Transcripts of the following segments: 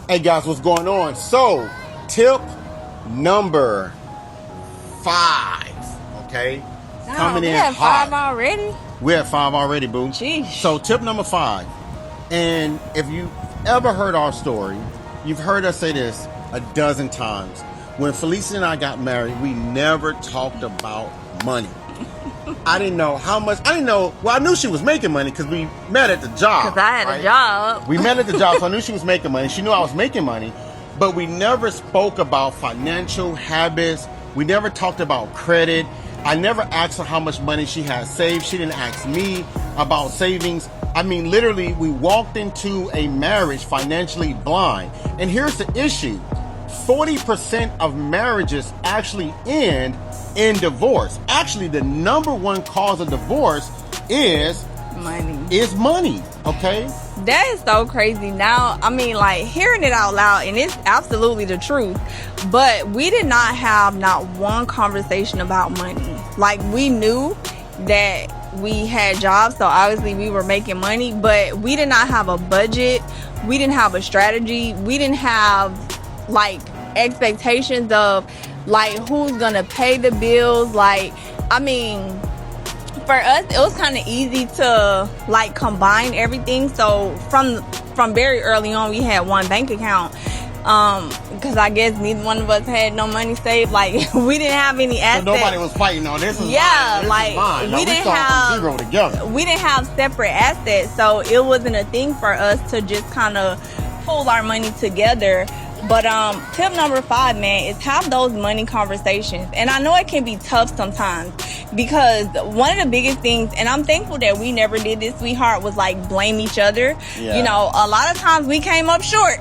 Hey guys, what's going on? So, tip number 5, okay? Coming in at hot. 5 already? We're at 5 already, boo. Jeez. So, tip number 5. And if you ever heard our story, you've heard us say this a dozen times. When Felicia and I got married, we never talked about money. I didn't know how much. Well, I knew she was making money because we met at the job. Because I had a job. We met at the job, so I knew she was making money. She knew I was making money. But we never spoke about financial habits. We never talked about credit. I never asked her how much money she had saved. She didn't ask me about savings. I mean, literally, we walked into a marriage financially blind. And here's the issue. 40% of marriages actually end in divorce. Actually, the number one cause of divorce is money, okay? That is so crazy. Now, I mean, like, hearing it out loud, and it's absolutely the truth, but we did not have not one conversation about money. Like, we knew that we had jobs, so obviously we were making money, but we did not have a budget. We didn't have a strategy. We didn't have, like, expectations of, like, who's gonna pay the bills. Like, I mean, for us, it was kind of easy to, like, combine everything. So from very early on, we had one bank account, because I guess neither one of us had no money saved. Like, we didn't have any assets. So nobody was fighting on this. Yeah, mine. like, we didn't have zero together. We didn't have separate assets, so it wasn't a thing for us to just kind of pull our money together. But tip number 5, man, is have those money conversations. And I know it can be tough sometimes, because one of the biggest things, and I'm thankful that we never did this, sweetheart, was, like, blame each other. Yeah. You know, a lot of times we came up short,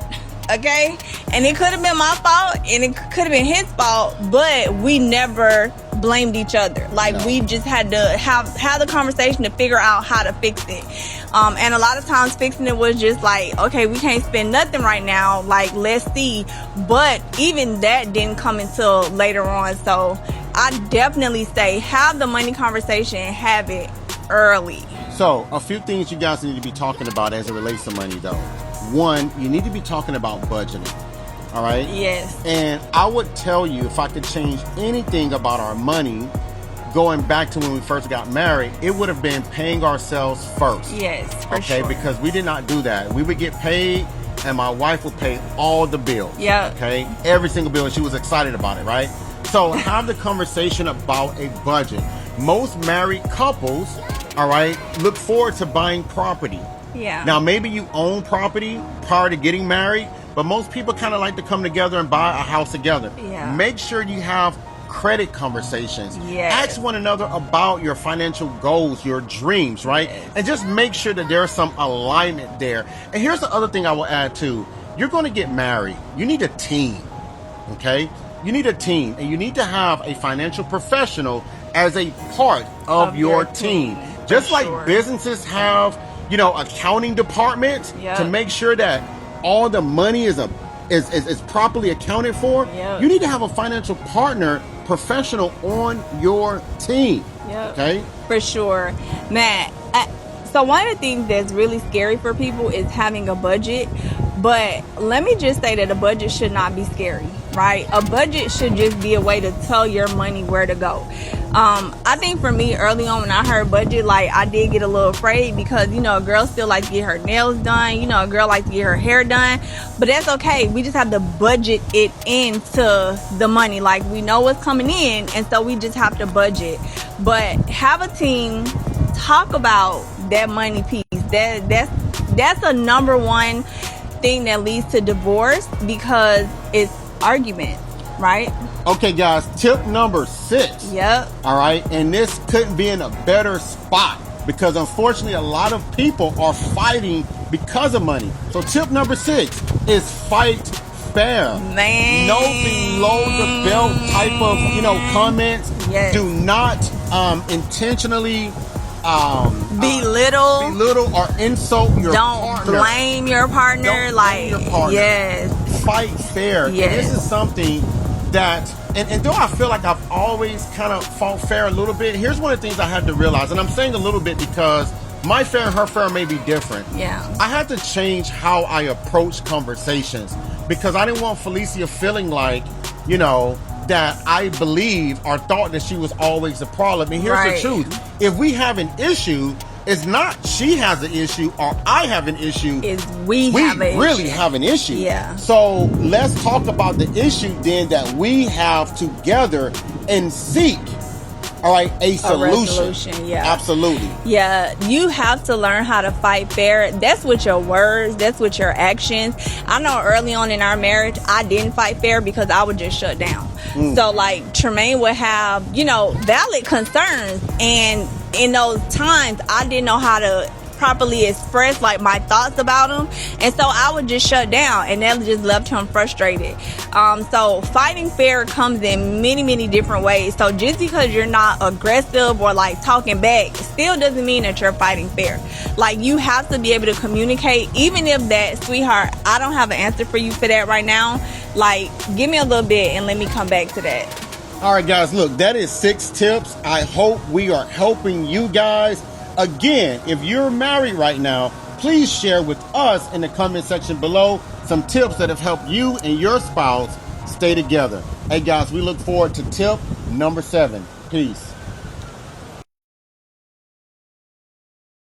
okay? And it could have been my fault, and it could have been his fault, but we never blamed each other. Like, No. we just had to have the conversation to figure out how to fix it. And a lot of times fixing it was just like, okay, we can't spend nothing right now, like, let's see. But even that didn't come until later on. So I definitely say have the money conversation and have it early. So, a few things you guys need to be talking about as it relates to money, though. One, you need to be talking about budgeting. All right? Yes. And I would tell you, if I could change anything about our money, going back to when we first got married, it would have been paying ourselves first. Yes, for okay, sure. Because we did not do that. We would get paid, and my wife would pay all the bills. Yeah. Okay? Every single bill, and she was excited about it, right? So have the conversation about a budget. Most married couples, all right, look forward to buying property. Yeah. Now, maybe you own property prior to getting married, but most people kind of like to come together and buy a house together. Yeah. Make sure you have credit conversations. Yes. Ask one another about your financial goals, your dreams, right? Yes. And just make sure that there's some alignment there. And here's the other thing I will add too. You're going to get married. You need a team, okay? You need a team, and you need to have a financial professional as a part of your team. Just like businesses have, you know, accounting departments to make sure that all the money is properly accounted for. Yep. You need to have a financial partner, professional on your team. Yep. Okay? For sure. Matt, so one of the things that's really scary for people is having a budget. But let me just say that a budget should not be scary, right? A budget should just be a way to tell your money where to go. I think for me, early on when I heard budget, like, I did get a little afraid because, you know, a girl still likes to get her nails done. You know, a girl likes to get her hair done. But that's okay. We just have to budget it into the money. Like, we know what's coming in, and so we just have to budget. But have a team, talk about that money piece. That's a number one thing that leads to divorce, because it's arguments, right? Okay, guys, tip number 6. Yep. All right, and this couldn't be in a better spot because unfortunately a lot of people are fighting because of money. So tip number 6 is fight fair. Man. No below the belt type of, you know, comments. Yes. Do not intentionally belittle or insult your partner. Don't blame your partner. Don't like, blame your partner. Yes. Fight fair. Yes. And this is something that, and though I feel like I've always kind of fought fair a little bit, here's one of the things I had to realize, and I'm saying a little bit because My fair and her fair may be different. Yeah. I had to change how I approach conversations because I didn't want Felicia feeling like, you know, that I believe or thought that she was always the problem. And here's Right. the truth. If we have an issue, it's not she has an issue or I have an issue. Is we have an really issue. have an issue. Yeah. So let's talk about the issue then that we have together and seek, all right, a solution. resolution, yeah. Absolutely. Yeah, you have to learn how to fight fair. That's with your words, that's with your actions. I know early on in our marriage, I didn't fight fair because I would just shut down. So like Tremaine would have, you know, valid concerns, and in those times I didn't know how to properly express like my thoughts about him, and so I would just shut down, and that just left him frustrated. So fighting fair comes in many different ways. So just because you're not aggressive or like talking back still doesn't mean that you're fighting fair. Like you have to be able to communicate, even if that, sweetheart, I don't have an answer for you for that right now, like give me a little bit and let me come back to that. All right, guys, look, that is 6 tips. I hope we are helping you guys. Again, if you're married right now, please share with us in the comment section below some tips that have helped you and your spouse stay together. Hey, guys, we look forward to tip number 7. Peace.